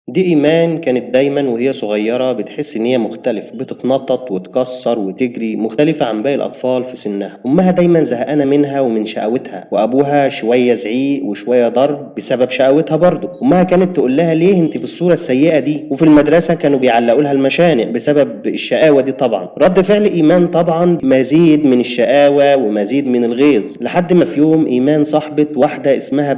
دي إيمان كانت دايما وهي صغيرة بتحس إن هي مختلف، بتتنطط وتكسر وتجري مختلفة عن باقي الأطفال في سنها. أمها دايما زهقانة منها ومن شقاوتها، وأبوها شوية زعيق وشوية ضرب بسبب شقاوتها برضه. أمها كانت تقول لها ليه أنت في الصورة السيئة دي، وفي المدرسة كانوا بيعلقوا لها المشانق بسبب الشقاوة دي. طبعا رد فعل إيمان طبعا مزيد من الشقاوة ومزيد من الغيظ، لحد ما في يوم إيمان صاحبة واحدة اسمها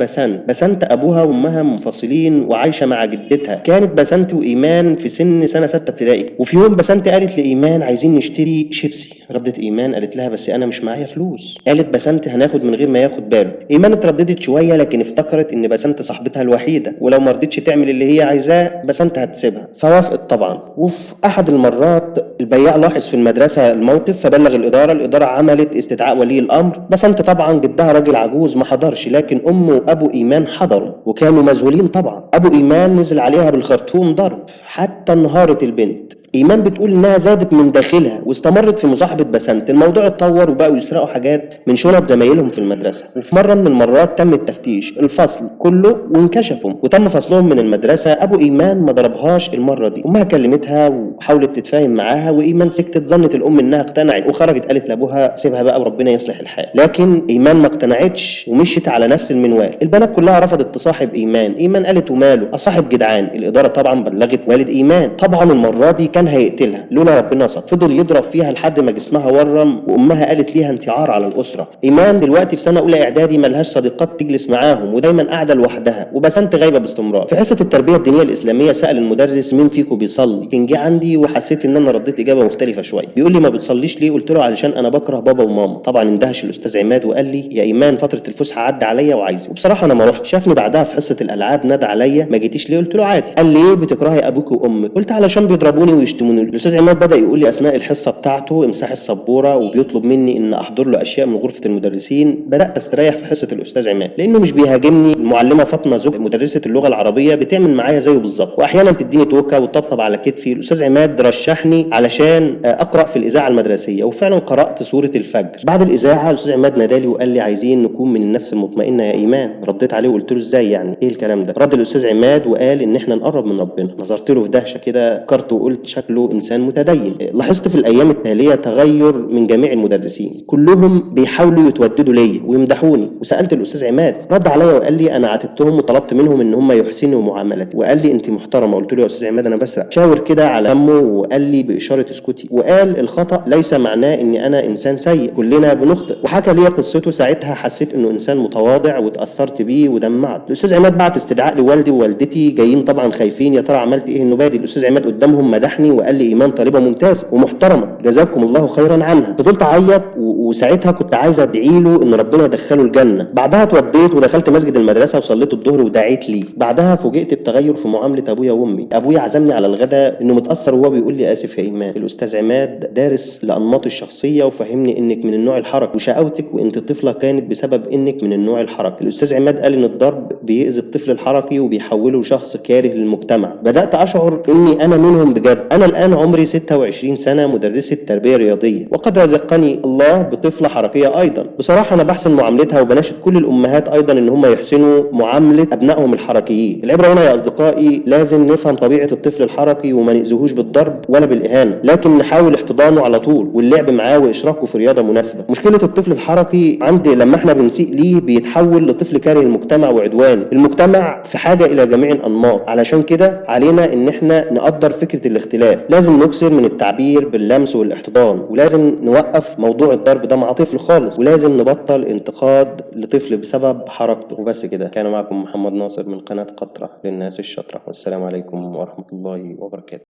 بسنت أبوها وأمها منفصلين وعايشة مع جدتها. كانت بسنت وإيمان في سنة 6 ابتدائي. وفي يوم بسنت قالت لإيمان عايزين نشتري شيبسي. ردت إيمان قالت لها بس أنا مش معايا فلوس. قالت بسنت هناخد من غير ما ياخد باله. إيمان اترددت شوية لكن افتكرت إن بسنت صاحبتها الوحيدة، ولو ما رضتش تعمل اللي هي عايزاه بسنت هتسيبها، فوافقت طبعا. وفي أحد المرات البياع لاحظ في المدرسة الموقف فبلغ الإدارة عملت استدعاء ولي الأمر. بسنت طبعا جدها راجل عجوز ما حضرش، لكن أمه وأبو إيمان حضروا وكانوا مذهولين طبعا. أبو إيمان نزل عليها بالخرطوم ضرب حتى انهارت البنت. ايمان بتقول انها زادت من داخلها واستمرت في مصاحبه بسنت. الموضوع اتطور وبقوا يسرقوا حاجات من شنط زمايلهم في المدرسه، وفي مره من المرات تم التفتيش الفصل كله وانكشفوا وتم فصلهم من المدرسه. ابو ايمان ما ضربهاش المره دي، امها كلمتها وحاولت تتفاهم معاها، وايمان سكتت. ظنت الام انها اقتنعت وخرجت قالت لابوها سيبها بقى وربنا يصلح الحال، لكن ايمان ما اقتنعتش ومشيت على نفس المنوال. البنات كلها رفضت تصاحب ايمان قالت وماله اصاحب جدعان. الاداره طبعا بلغت والد ايمان. طبعا المره دي كان هيقتلها لولا ربنا ستر. فضل يضرب فيها لحد ما جسمها ورم، وامها قالت ليها انت عار على الاسره. ايمان دلوقتي في سنه اولى اعدادي ملهاش صديقات تجلس معاهم ودايما قاعده لوحدها، وبسنت غايبه باستمرار. في حصه التربيه الدينيه الاسلاميه سال المدرس مين فيكم بيصلي. كان جه عندي وحسيت ان انا رديت اجابه مختلفه شويه. بيقول لي ما بتصليش ليه؟ قلت له علشان انا بكره بابا وماما. طبعا اندهش الاستاذ عماد وقال لي يا ايمان فتره الفسحه عدى عليا وعايزك. وبصراحه انا ما رحت. شافني بعدها في حصه الالعاب نادى عليا ما جيتيش ليه؟ قلت له عادي. قال لي ايه بتكرهي ابوك وامك؟ قلت علشان بيضربوني ويشتموني. الاستاذ عماد بدا يقول لي اثناء الحصه بتاعته امسح السبوره، وبيطلب مني ان احضر له اشياء من غرفه المدرسين. بدات استريح في حصه الاستاذ عماد لانه مش بيهاجمني. المعلمه فاطمه زوج مدرسه اللغه العربيه بتعمل معايا زيه بالظبط، واحيانا تديني توكه وتطبطب على كتفي. الاستاذ عماد رشحني علشان اقرا في الاذاعه المدرسيه، وفعلا قرات سوره الفجر. بعد الاذاعه الاستاذ عماد نادالي وقال لي عايزين نكون من النفس المطمئنه يا ايمان. رديت عليه وقلت له ازاي يعني ايه الكلام ده؟ رد الاستاذ عماد وقال ان احنا نقرب من ربنا. نظرت له في دهشه كده، فكرت وقلت شكله انسان متدين. لاحظت في الايام التاليه تغير من جميع المدرسين، كلهم بيحاولوا يتوددوا ليا ويمدحوني. وسالت الاستاذ عماد، رد عليا وقال لي انا عاتبتهم وطلبت منهم ان هم يحسنوا معاملتي، وقال لي انت محترمه. قلت له يا استاذ عماد انا بسرق. شاور كده على همه وقال لي باشاره اسكتي، وقال الخطا ليس معناه اني انا انسان سيء، كلنا بنخطئ. وحكى لي قصته. ساعتها حسيت انه انسان متواضع واتاثرت بيه ودمعت. الاستاذ عماد بعت استدعاء لوالدي ووالدتي جايين طبعا خايفين يا ترى عملت ايه النبادي. الاستاذ عماد قدامهم مدحني وقال لي ايمان طالبه ممتازه ومحترمه جزاكم الله خيرا عنها. فضلت اعيط وساعتها كنت عايز ادعي له ان ربنا يدخله الجنه. بعدها اتوديت ودخلت مسجد المدرسه وصليت الظهر ودعيت لي. بعدها فوجئت بتغير في معامله ابويا وامي. ابويا عزمني على الغداء انه متاثر وهو بيقول لي اسف يا ايمان. الاستاذ عماد دارس لانماط الشخصيه وفهمني انك من النوع الحركي، وشقاوتك وانت طفله كانت بسبب انك من النوع الحركي. الاستاذ عماد قال ان الضرب بيأذي الطفل الحركي وبيحوله لشخص كاره للمجتمع. بدات اشعر اني انا منهم بجد. انا الان عمري 26 سنه، مدرسه تربيه رياضيه، وقد رزقني الله بطفله حركيه ايضا. بصراحه انا بحسن معاملتها وبناشد كل الامهات ايضا ان هم يحسنوا معامله ابنائهم الحركيين. العبره هنا يا اصدقائي لازم نفهم طبيعه الطفل الحركي وما نأذيهوش بالضرب ولا بالاهانه، لكن نحاول احتضانه على طول واللعب معاه واشراكه في رياضه مناسبه. مشكله الطفل الحركي عندي لما احنا بنسيء ليه بيتحول لطفل كاره المجتمع وعدواني. المجتمع في حاجه الى جميع الانماط، علشان كده علينا ان احنا نقدر فكره الاختلاف. لازم نكثر من التعبير باللمس والاحتضان، ولازم نوقف موضوع الضرب ده مع طفل خالص، ولازم نبطل انتقاد لطفل بسبب حركته. وبس كده. كان معكم محمد ناصر من قناه قطره للناس الشاطره، والسلام عليكم ورحمه الله وبركاته.